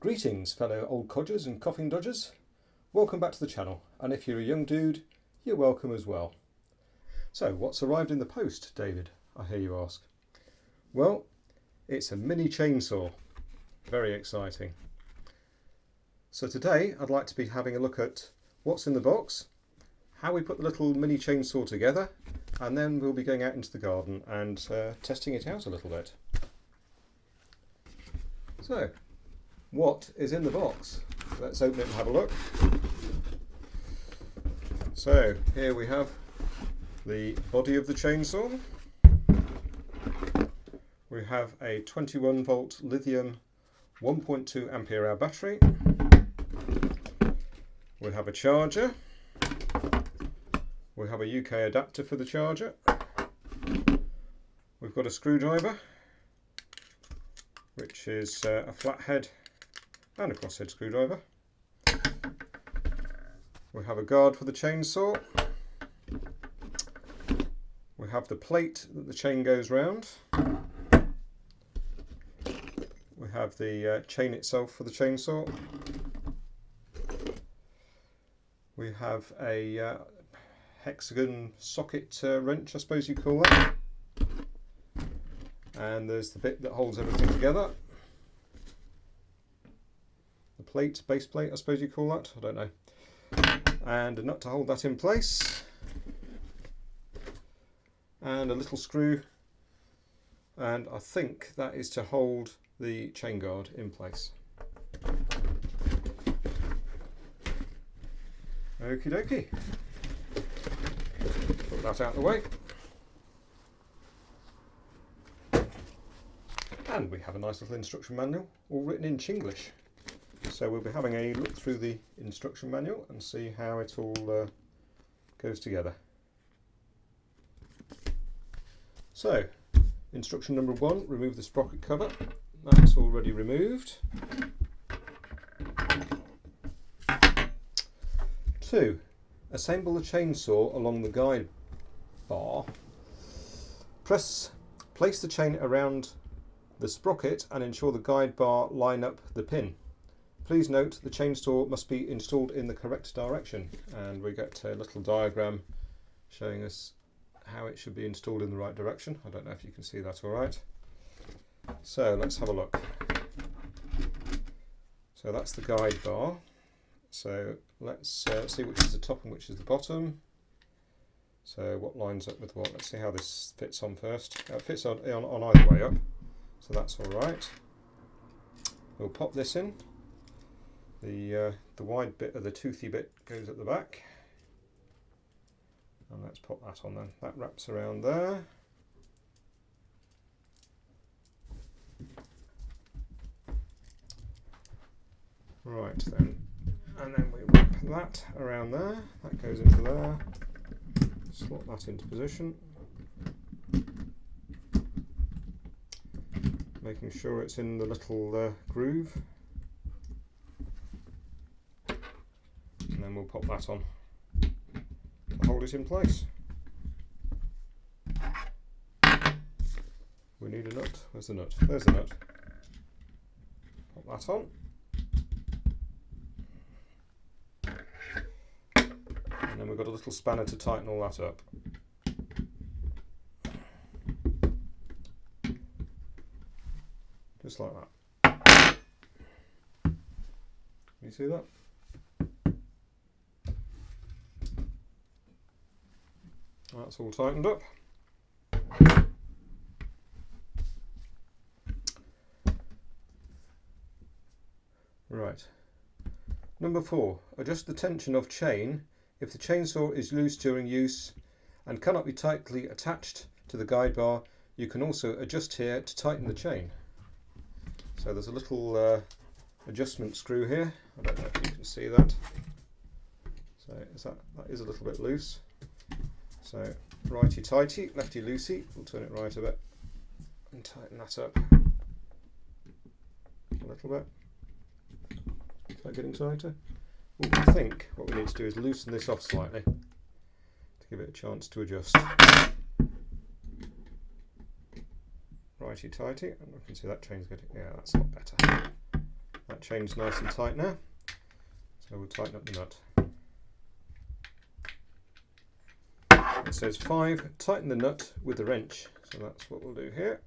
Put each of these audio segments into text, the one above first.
Greetings fellow old codgers and coughing dodgers. Welcome back to the channel, and if you're a young dude, you're welcome as well. So what's arrived in the post, David, I hear you ask? Well, it's a mini chainsaw. Very exciting. So today I'd like to be having a look at what's in the box, how we put the little mini chainsaw together, and then we'll be going out into the garden and testing it out a little bit. So, what is in the box? Let's open it and have a look. So here we have the body of the chainsaw. We have a 21 volt lithium 1.2 ampere hour battery. We have a charger. We have a UK adapter for the charger. We've got a screwdriver, which is a flathead and a crosshead screwdriver. We have a guard for the chainsaw. We have the plate that the chain goes round. We have the chain itself for the chainsaw. We have a hexagon socket wrench, I suppose you call that. And there's the bit that holds everything together. The plate, base plate, I suppose you call that, I don't know. And a nut to hold that in place. And a little screw. And I think that is to hold the chain guard in place. Okie dokie. Put that out of the way. And we have a nice little instruction manual, all written in Chinglish. So we'll be having a look through the instruction manual and see how it all goes together. So, instruction number 1, remove the sprocket cover. That's already removed. 2, assemble the chainsaw along the guide bar. Place the chain around the sprocket and ensure the guide bar line up the pin. Please note the chainsaw must be installed in the correct direction, and we get a little diagram showing us how it should be installed in the right direction. I don't know if you can see that all right. So let's have a look. So that's the guide bar. So let's see which is the top and which is the bottom. So what lines up with what? Let's see how this fits on first. It fits on either way up, so that's all right. We'll pop this in. The wide bit of the toothy bit goes at the back. And let's pop that on then. That wraps around there. Right then. And then we wrap that around there. That goes into there. Slot that into position. Making sure it's in the little groove. And then we'll pop that on to hold it in place. We need a nut. Where's the nut? There's the nut. Pop that on. And then we've got a little spanner to tighten all that up. Just like that. Can you see that? That's all tightened up. Right. Number 4. Adjust the tension of chain. If the chainsaw is loose during use and cannot be tightly attached to the guide bar, you can also adjust here to tighten the chain. So there's a little adjustment screw here. I don't know if you can see that. So that is a little bit loose. So righty tighty, lefty loosey. We'll turn it right a bit and tighten that up a little bit. Is that getting tighter? Well, I think what we need to do is loosen this off slightly to give it a chance to adjust. Righty tighty, and I can see that chain's getting, yeah, that's a lot better. That chain's nice and tight now, so we'll tighten up the nut. It says 5, tighten the nut with the wrench, so that's what we'll do here.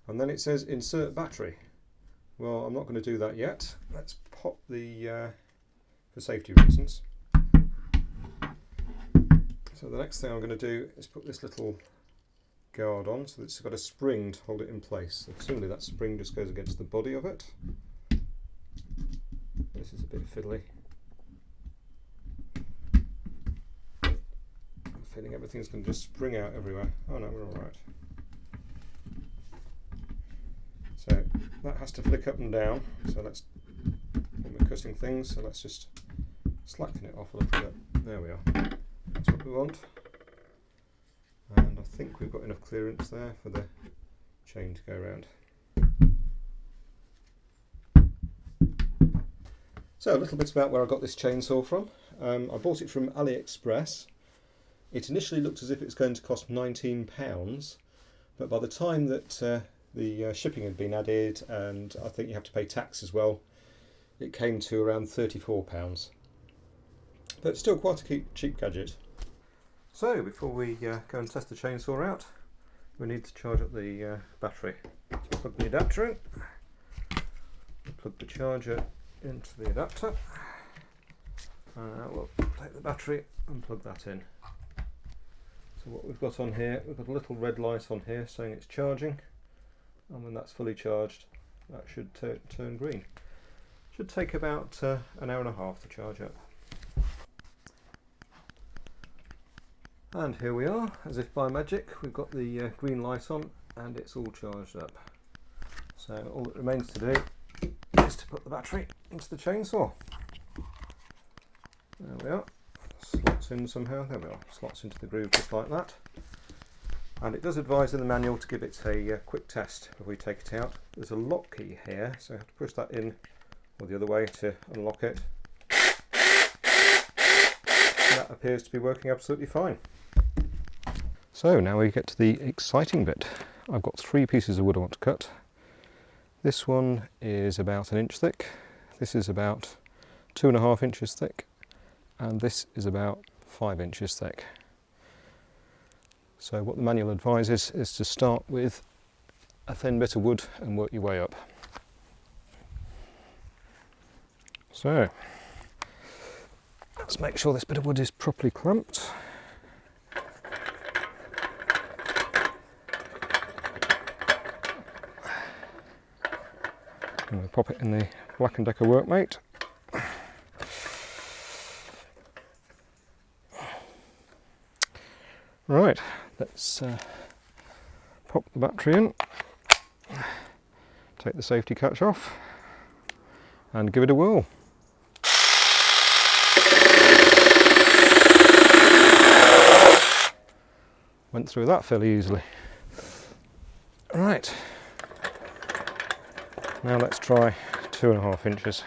And then it says insert battery. Well, I'm not going to do that yet. Let's pop the, for safety reasons. So the next thing I'm going to do is put this little guard on, so it's got a spring to hold it in place. So presumably that spring just goes against the body of it. This is a bit fiddly. I'm feeling everything's going to just spring out everywhere. Oh no, we're alright. So that has to flick up and down, so let's, when we're cutting things, so let's just slacken it off a little bit. There we are. That's what we want. And I think we've got enough clearance there for the chain to go around. So a little bit about where I got this chainsaw from. I bought it from AliExpress. It initially looked as if it was going to cost £19, but by the time that the shipping had been added, and I think you have to pay tax as well, it came to around £34. But it's still quite a cheap gadget. So before we go and test the chainsaw out, we need to charge up the battery. So plug the adapter in, plug the charger into the adapter, we'll take the battery and plug that in. So what we've got on here, we've got a little red light on here saying it's charging, and when that's fully charged that should turn green. Should take about an hour and a half to charge up. And here we are, as if by magic, we've got the green light on and it's all charged up. So all that remains to do is to put the battery into the chainsaw. There we are, slots in somehow, there we are, slots into the groove just like that. And it does advise in the manual to give it a quick test before we take it out. There's a lock key here, so I have to push that in or the other way to unlock it. And that appears to be working absolutely fine. So now we get to the exciting bit. I've got 3 pieces of wood I want to cut. This one is about 1 inch thick, this is about 2.5 inches thick, and this is about 5 inches thick. So what the manual advises is to start with a thin bit of wood and work your way up. So let's make sure this bit of wood is properly clamped. And we'll pop it in the Black & Decker Workmate. Right, let's pop the battery in, take the safety catch off and give it a whirl. Went through that fairly easily. Right, now let's try 2.5 inches.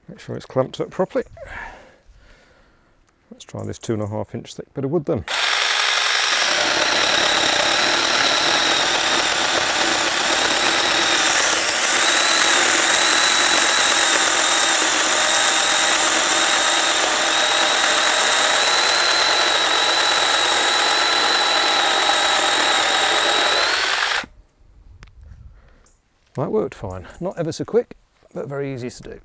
Make sure it's clamped up properly. Let's try this 2.5 inch thick bit of wood then. That worked fine. Not ever so quick, but very easy to do.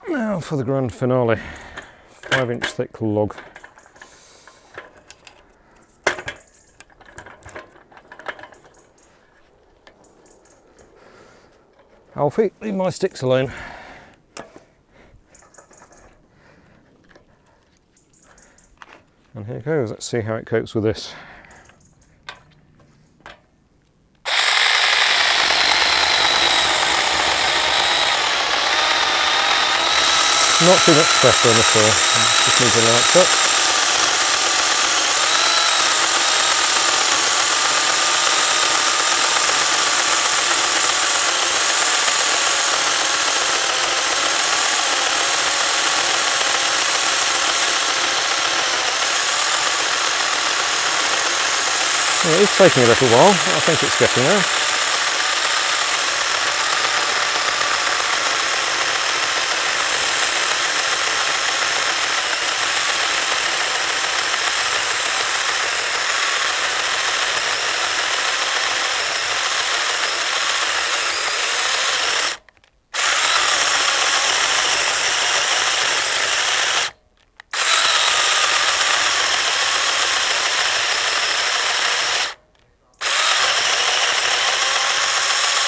Now for the grand finale, 5 inch thick log. Alfie, leave my sticks alone. And here it goes, let's see how it copes with this. Not too much pressure on the saw. Just move the lights up. Well, it is taking a little while, but I think it's getting there.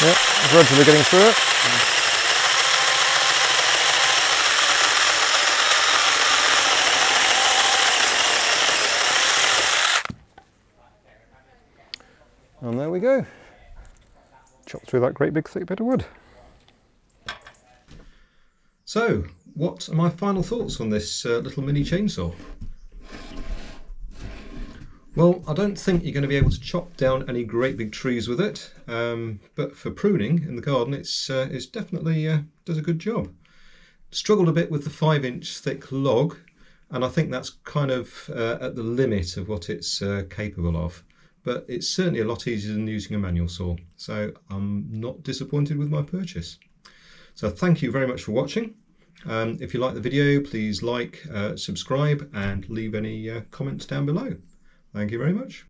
Yep, gradually getting through it. And there we go. Chop through that great big thick bit of wood. So, what are my final thoughts on this little mini chainsaw? Well, I don't think you're going to be able to chop down any great big trees with it, but for pruning in the garden it's definitely does a good job. Struggled a bit with the 5-inch thick log, and I think that's kind of at the limit of what it's capable of, but it's certainly a lot easier than using a manual saw, so I'm not disappointed with my purchase. So thank you very much for watching. If you like the video, please like, subscribe and leave any comments down below. Thank you very much.